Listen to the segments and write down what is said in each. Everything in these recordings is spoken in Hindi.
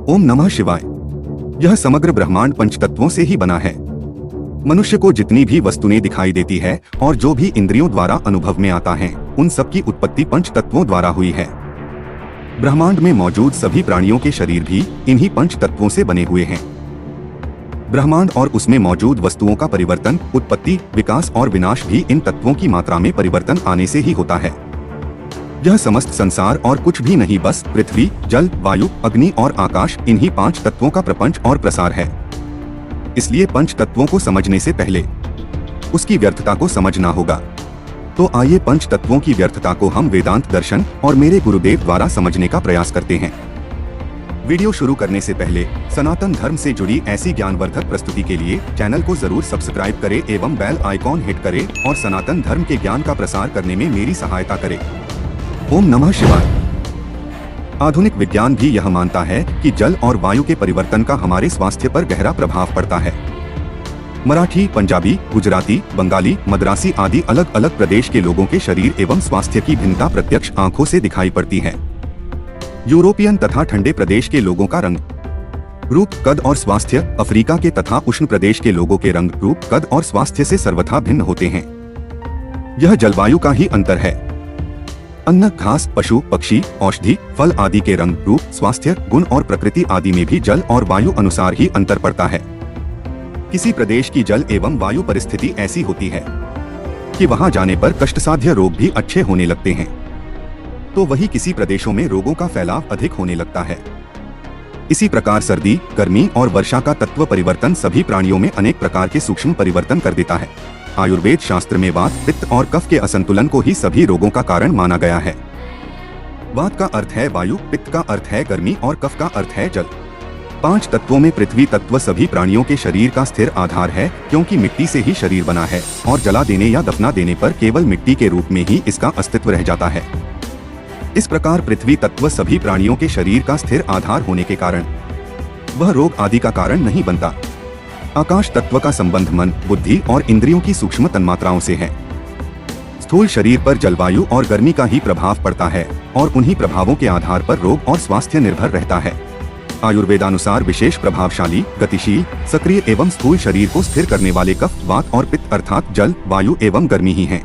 ओम नमः शिवाय। यह समग्र ब्रह्मांड पंच तत्वों से ही बना है। मनुष्य को जितनी भी वस्तुएं दिखाई देती है और जो भी इंद्रियों द्वारा अनुभव में आता है, उन सब की उत्पत्ति पंच तत्वों द्वारा हुई है। ब्रह्मांड में मौजूद सभी प्राणियों के शरीर भी इन्हीं पंच तत्वों से बने हुए हैं। ब्रह्मांड और उसमें मौजूद वस्तुओं का परिवर्तन, उत्पत्ति, विकास और विनाश भी इन तत्वों की मात्रा में परिवर्तन आने से ही होता है। यह समस्त संसार और कुछ भी नहीं, बस पृथ्वी, जल, वायु, अग्नि और आकाश, इन्हीं पांच तत्वों का प्रपंच और प्रसार है। इसलिए पंच तत्वों को समझने से पहले उसकी व्यर्थता को समझना होगा। तो आइए पंच तत्वों की व्यर्थता को हम वेदांत दर्शन और मेरे गुरुदेव द्वारा समझने का प्रयास करते हैं। वीडियो शुरू करने से पहले सनातन धर्म से जुड़ी ऐसी ज्ञानवर्धक प्रस्तुति के लिए चैनल को जरूर सब्सक्राइब करें एवं बेल आइकॉन हिट करें और सनातन धर्म के ज्ञान का प्रसार करने में मेरी सहायता करें। ओम नमः शिवाय। आधुनिक विज्ञान भी यह मानता है कि जल और वायु के परिवर्तन का हमारे स्वास्थ्य पर गहरा प्रभाव पड़ता है। मराठी, पंजाबी, गुजराती, बंगाली, मद्रासी आदि अलग अलग प्रदेश के लोगों के शरीर एवं स्वास्थ्य की भिन्नता प्रत्यक्ष आंखों से दिखाई पड़ती है। यूरोपियन तथा ठंडे प्रदेश के लोगों का रंग, रूप, कद और स्वास्थ्य अफ्रीका के तथा उष्ण प्रदेश के लोगों के रंग, रूप, कद और स्वास्थ्य से सर्वथा भिन्न होते हैं। यह जलवायु का ही अंतर है। अन्न, घास, पशु, पक्षी, औषधि, फल आदि के रंग, रूप, स्वास्थ्य, गुण और प्रकृति आदि में भी जल और वायु अनुसार ही अंतर पड़ता है। किसी प्रदेश की जल एवं वायु परिस्थिति ऐसी होती है कि वहां जाने पर कष्टसाध्य रोग भी अच्छे होने लगते हैं, तो वही किसी प्रदेशों में रोगों का फैलाव अधिक होने लगता है। इसी प्रकार सर्दी, गर्मी और वर्षा का तत्व परिवर्तन सभी प्राणियों में अनेक प्रकार के सूक्ष्म परिवर्तन कर देता है। आयुर्वेद शास्त्र में वात, पित्त और कफ के असंतुलन को ही सभी रोगों का कारण माना गया है। वात का अर्थ है वायु, पित्त का अर्थ है गर्मी और कफ का अर्थ है जल। पांच तत्वों में पृथ्वी तत्व सभी प्राणियों के शरीर का स्थिर आधार है, क्योंकि मिट्टी से ही शरीर बना है और जला देने या दफना देने पर केवल मिट्टी के रूप में ही इसका अस्तित्व रह जाता है। इस प्रकार पृथ्वी तत्व सभी प्राणियों के शरीर का स्थिर आधार होने के कारण वह रोग आदि का कारण नहीं बनता। आकाश तत्व का संबंध मन, बुद्धि और इंद्रियों की सूक्ष्म तन्मात्राओं से है। स्थूल शरीर पर जलवायु और गर्मी का ही प्रभाव पड़ता है और उन्हीं प्रभावों के आधार पर रोग और स्वास्थ्य निर्भर रहता है। आयुर्वेदानुसार विशेष प्रभावशाली, गतिशील, सक्रिय एवं स्थूल शरीर को स्थिर करने वाले कफ, वात और पित्त अर्थात जल, वायु एवं गर्मी ही हैं।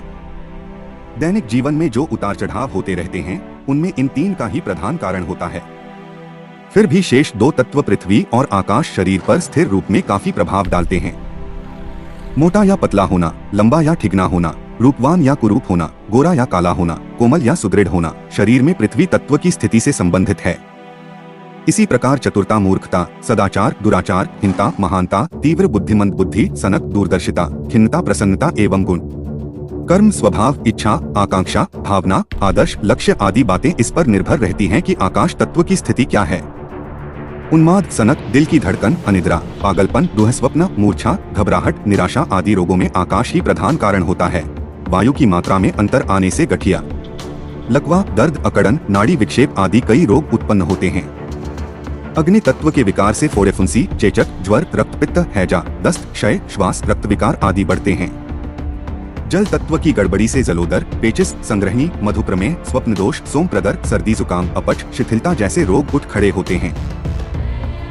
दैनिक जीवन में जो उतार चढ़ाव होते रहते हैं, उनमें इन तीन का ही प्रधान कारण होता है। फिर भी शेष दो तत्व पृथ्वी और आकाश शरीर पर स्थिर रूप में काफी प्रभाव डालते हैं। मोटा या पतला होना, लंबा या ठिगना होना, रूपवान या कुरूप होना, गोरा या काला होना, कोमल या सुदृढ़ होना, शरीर में पृथ्वी तत्व की स्थिति से संबंधित है। इसी प्रकार चतुरता, मूर्खता, सदाचार, दुराचार, हिंता, महानता, तीव्र बुद्धिमंत बुद्धि, सनक, दूरदर्शिता, खिन्नता, प्रसन्नता एवं गुण, कर्म, स्वभाव, इच्छा, आकांक्षा, भावना, आदर्श, लक्ष्य आदि बातें इस पर निर्भर रहती हैं कि आकाश तत्व की स्थिति क्या है। उन्माद, सनक, दिल की धड़कन, अनिद्रा, पागलपन, दुःस्वप्न, मूर्छा, घबराहट, निराशा आदि रोगों में आकाश ही प्रधान कारण होता है। वायु की मात्रा में अंतर आने से गठिया, लकवा, दर्द, अकड़न, नाड़ी विक्षेप आदि कई रोग उत्पन्न होते हैं। अग्नि तत्व के विकार से फोड़े, फुंसी, चेचक, ज्वर, रक्तपित्त, हैजा, दस्त, क्षय, श्वास, रक्त विकार आदि बढ़ते हैं। जल तत्व की गड़बड़ी से जलोदर, पेचिस, संग्रहणी, मधुप्रमेह, स्वप्न दोष, सोमप्रदर, सर्दी जुकाम, अपच, शिथिलता जैसे रोग उठ खड़े होते हैं।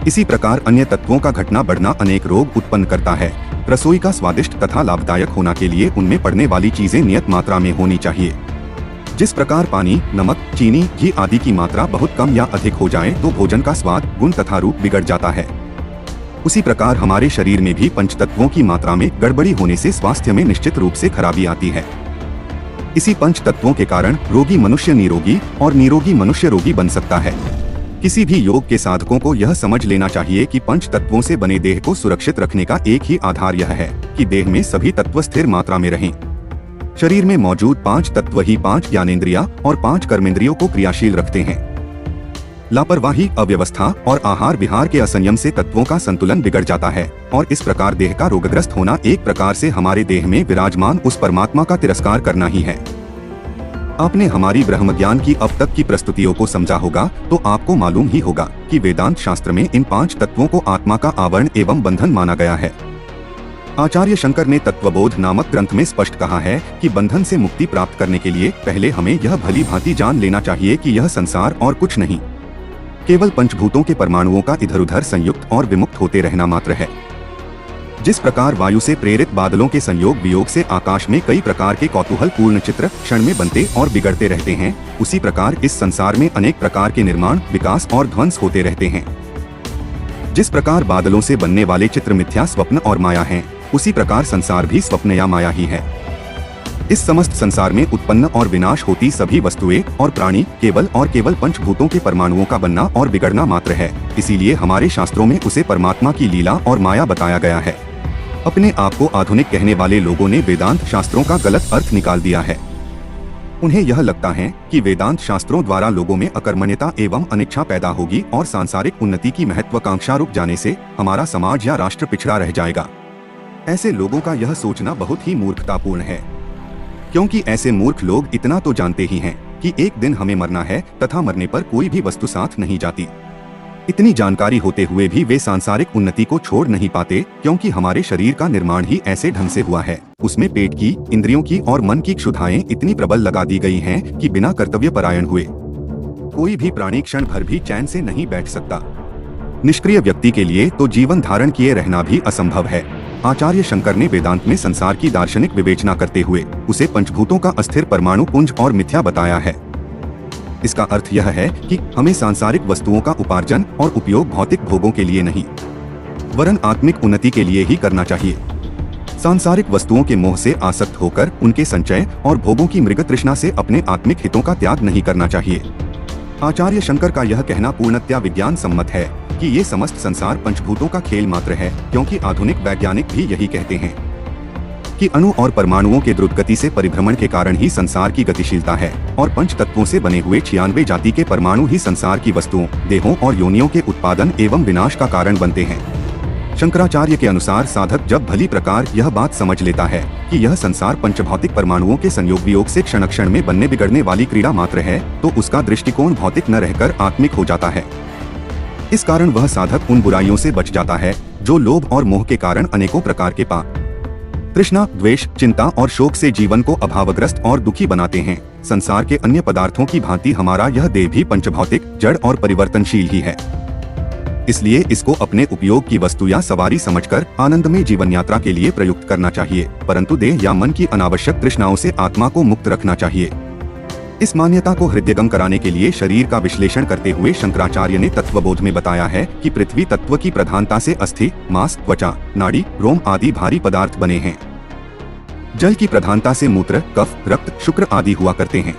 इसी प्रकार अन्य तत्वों का घटना बढ़ना अनेक रोग उत्पन्न करता है। रसोई का स्वादिष्ट तथा लाभदायक होना के लिए उनमें पड़ने वाली चीजें नियत मात्रा में होनी चाहिए। जिस प्रकार पानी, नमक, चीनी, घी आदि की मात्रा बहुत कम या अधिक हो जाए तो भोजन का स्वाद, गुण तथा रूप बिगड़ जाता है। उसी प्रकार हमारे शरीर में भी पंचतत्वों की मात्रा में गड़बड़ी होने से स्वास्थ्य में निश्चित रूप से खराबी आती है। इसी पंच तत्वों के कारण रोगी मनुष्य निरोगी और निरोगी मनुष्य रोगी बन सकता है। किसी भी योग के साधकों को यह समझ लेना चाहिए कि पंच तत्वों से बने देह को सुरक्षित रखने का एक ही आधार यह है कि देह में सभी तत्व स्थिर मात्रा में रहें। शरीर में मौजूद पांच तत्व ही पांच ज्ञानेंद्रिया और पांच कर्मेंद्रियों को क्रियाशील रखते हैं। लापरवाही, अव्यवस्था और आहार विहार के असंयम से तत्वों का संतुलन बिगड़ जाता है और इस प्रकार देह का रोगग्रस्त होना एक प्रकार से हमारे देह में विराजमान उस परमात्मा का तिरस्कार करना ही है। आपने हमारी ब्रह्म ज्ञान की अब तक की प्रस्तुतियों को समझा होगा तो आपको मालूम ही होगा कि वेदांत शास्त्र में इन पांच तत्वों को आत्मा का आवरण एवं बंधन माना गया है। आचार्य शंकर ने तत्वबोध नामक ग्रंथ में स्पष्ट कहा है कि बंधन से मुक्ति प्राप्त करने के लिए पहले हमें यह भली भांति जान लेना चाहिए कि यह संसार और कुछ नहीं, केवल पंचभूतों के परमाणुओं का इधर उधर संयुक्त और विमुक्त होते रहना मात्र है। जिस प्रकार वायु से प्रेरित बादलों के संयोग वियोग से आकाश में कई प्रकार के कौतूहल पूर्ण चित्र क्षण में बनते और बिगड़ते रहते हैं, उसी प्रकार इस संसार में अनेक प्रकार के निर्माण, विकास और ध्वंस होते रहते हैं। जिस प्रकार बादलों से बनने वाले चित्र मिथ्या, स्वप्न और माया हैं, उसी प्रकार संसार भी स्वप्न या माया ही है। इस समस्त संसार में उत्पन्न और विनाश होती सभी वस्तुएं और प्राणी केवल और केवल पंचभूतों के परमाणुओं का बनना और बिगड़ना मात्र है। इसीलिए हमारे शास्त्रों में उसे परमात्मा की लीला और माया बताया गया है। अपने आप को आधुनिक कहने वाले लोगों ने वेदांत शास्त्रों का गलत अर्थ निकाल दिया है। उन्हें यह लगता है कि वेदांत शास्त्रों द्वारा लोगों में अकर्मण्यता एवं अनिच्छा पैदा होगी और सांसारिक उन्नति की महत्वाकांक्षा रुक जाने से हमारा समाज या राष्ट्र पिछड़ा रह जाएगा। ऐसे लोगों का यह सोचना बहुत ही मूर्खतापूर्ण है, क्योंकि ऐसे मूर्ख लोग इतना तो जानते ही हैं कि एक दिन हमें मरना है तथा मरने पर कोई भी वस्तु साथ नहीं जाती। इतनी जानकारी होते हुए भी वे सांसारिक उन्नति को छोड़ नहीं पाते, क्योंकि हमारे शरीर का निर्माण ही ऐसे ढंग से हुआ है। उसमें पेट की, इंद्रियों की और मन की क्षुधाएं इतनी प्रबल लगा दी गई हैं कि बिना कर्तव्य परायण हुए कोई भी प्राणी क्षण भर भी चैन से नहीं बैठ सकता। निष्क्रिय व्यक्ति के लिए तो जीवन धारण किए रहना भी असंभव है। आचार्य शंकर ने वेदांत में संसार की दार्शनिक विवेचना करते हुए उसे पंचभूतों का अस्थिर परमाणु पुंज और मिथ्या बताया है। इसका अर्थ यह है कि हमें सांसारिक वस्तुओं का उपार्जन और उपयोग भौतिक भोगों के लिए नहीं, वरन आत्मिक उन्नति के लिए ही करना चाहिए। सांसारिक वस्तुओं के मोह से आसक्त होकर उनके संचय और भोगों की मृग तृष्णा से अपने आत्मिक हितों का त्याग नहीं करना चाहिए। आचार्य शंकर का यह कहना पूर्णतया विज्ञान सम्मत है कि ये समस्त संसार पंचभूतों का खेल मात्र है, क्योंकि आधुनिक वैज्ञानिक भी यही कहते हैं कि अणु और परमाणुओं के द्रुत गति से परिभ्रमण के कारण ही संसार की गतिशीलता है और पंच तत्वों से बने हुए 96 जाति के परमाणु ही संसार की वस्तुओं, देहों और योनियों के उत्पादन एवं विनाश का कारण बनते हैं। शंकराचार्य के अनुसार साधक जब भली प्रकार यह बात समझ लेता है कि यह संसार पंचभौतिक परमाणुओं के संयोग वियोग से क्षण क्षण में बनने बिगड़ने वाली क्रीड़ा मात्र है, तो उसका दृष्टिकोण भौतिक न रहकर आत्मिक हो जाता है। इस कारण वह साधक उन बुराइयों से बच जाता है जो लोभ और मोह के कारण अनेकों प्रकार के पाप, तृष्णा, द्वेष, चिंता और शोक से जीवन को अभावग्रस्त और दुखी बनाते हैं। संसार के अन्य पदार्थों की भांति हमारा यह देह भी पंचभौतिक, जड़ और परिवर्तनशील ही है। इसलिए इसको अपने उपयोग की वस्तु या सवारी समझकर आनंदमय जीवन यात्रा के लिए प्रयुक्त करना चाहिए, परंतु देह या मन की अनावश्यक तृष्णाओं से आत्मा को मुक्त रखना चाहिए। इस मान्यता को हृदयगम कराने के लिए शरीर का विश्लेषण करते हुए शंकराचार्य ने तत्वबोध में बताया है कि पृथ्वी तत्व की प्रधानता से अस्थि, मांस, त्वचा, नाड़ी, रोम आदि भारी पदार्थ बने हैं। जल की प्रधानता से मूत्र, कफ, रक्त, शुक्र आदि हुआ करते हैं।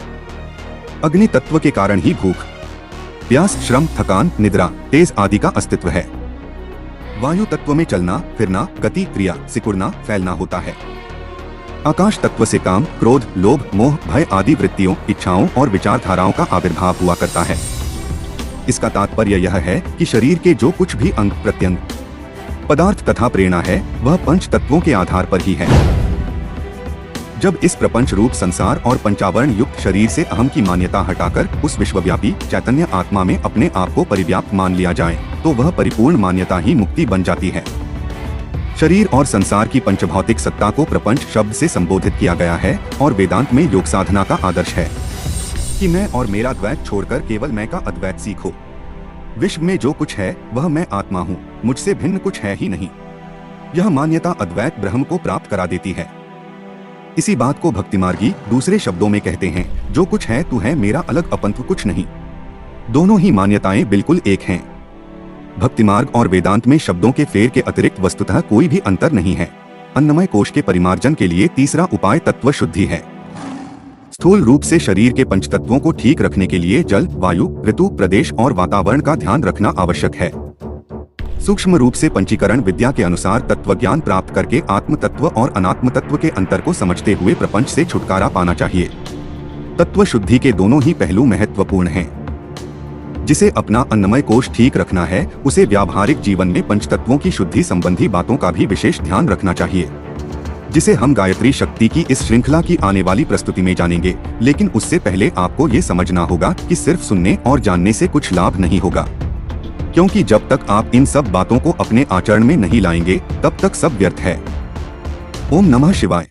अग्नि तत्व के कारण ही भूख, प्यास, श्रम, थकान, निद्रा, तेज आदि का अस्तित्व है। वायु तत्व में चलना, फिरना, गति, क्रिया, सिकुड़ना, फैलना होता है। आकाश तत्व से काम, क्रोध, लोभ, मोह, भय आदि वृत्तियों, इच्छाओं और विचारधाराओं का आविर्भाव हुआ करता है। इसका तात्पर्य यह है कि शरीर के जो कुछ भी अंग प्रत्यंग, पदार्थ तथा प्रेरणा है, वह पंच तत्वों के आधार पर ही है। जब इस प्रपंच रूप संसार और पंचावरण युक्त शरीर से अहम की मान्यता हटाकर उस विश्वव्यापी चैतन्य आत्मा में अपने आप को परिव्याप्त मान लिया जाए, तो वह परिपूर्ण मान्यता ही मुक्ति बन जाती है। शरीर और संसार की पंचभौतिक सत्ता को प्रपंच शब्द से संबोधित किया गया है और वेदांत में योग साधना का आदर्श है कि मैं और मेरा द्वैत छोड़कर केवल मैं का अद्वैत सीखो। विश्व में जो कुछ है वह मैं आत्मा हूँ, मुझसे भिन्न कुछ है ही नहीं। यह मान्यता अद्वैत ब्रह्म को प्राप्त करा देती है। इसी बात को भक्तिमार्गी दूसरे शब्दों में कहते हैं, जो कुछ है तू है, मेरा अलग अपंतु कुछ नहीं। दोनों ही मान्यताएं बिल्कुल एक हैं। भक्ति मार्ग और वेदांत में शब्दों के फेर के अतिरिक्त वस्तुतः कोई भी अंतर नहीं है। अन्नमय कोश के परिमार्जन के लिए तीसरा उपाय तत्व शुद्धि है। स्थूल रूप से शरीर के पंच तत्वों को ठीक रखने के लिए जल, वायु, ऋतु, प्रदेश और वातावरण का ध्यान रखना आवश्यक है। सूक्ष्म रूप से पंचीकरण विद्या के अनुसार तत्व ज्ञान प्राप्त करके आत्म तत्व और अनात्म तत्व के अंतर को समझते हुए प्रपंच से छुटकारा पाना चाहिए। तत्व शुद्धि के दोनों ही पहलू महत्वपूर्ण हैं। जिसे अपना अन्नमय कोश ठीक रखना है, उसे व्यावहारिक जीवन में पंचतत्वों की शुद्धि संबंधी बातों का भी विशेष ध्यान रखना चाहिए, जिसे हम गायत्री शक्ति की इस श्रृंखला की आने वाली प्रस्तुति में जानेंगे। लेकिन उससे पहले आपको ये समझना होगा कि सिर्फ सुनने और जानने से कुछ लाभ नहीं होगा, क्योंकि जब तक आप इन सब बातों को अपने आचरण में नहीं लाएंगे, तब तक सब व्यर्थ है। ओम नमः शिवाय।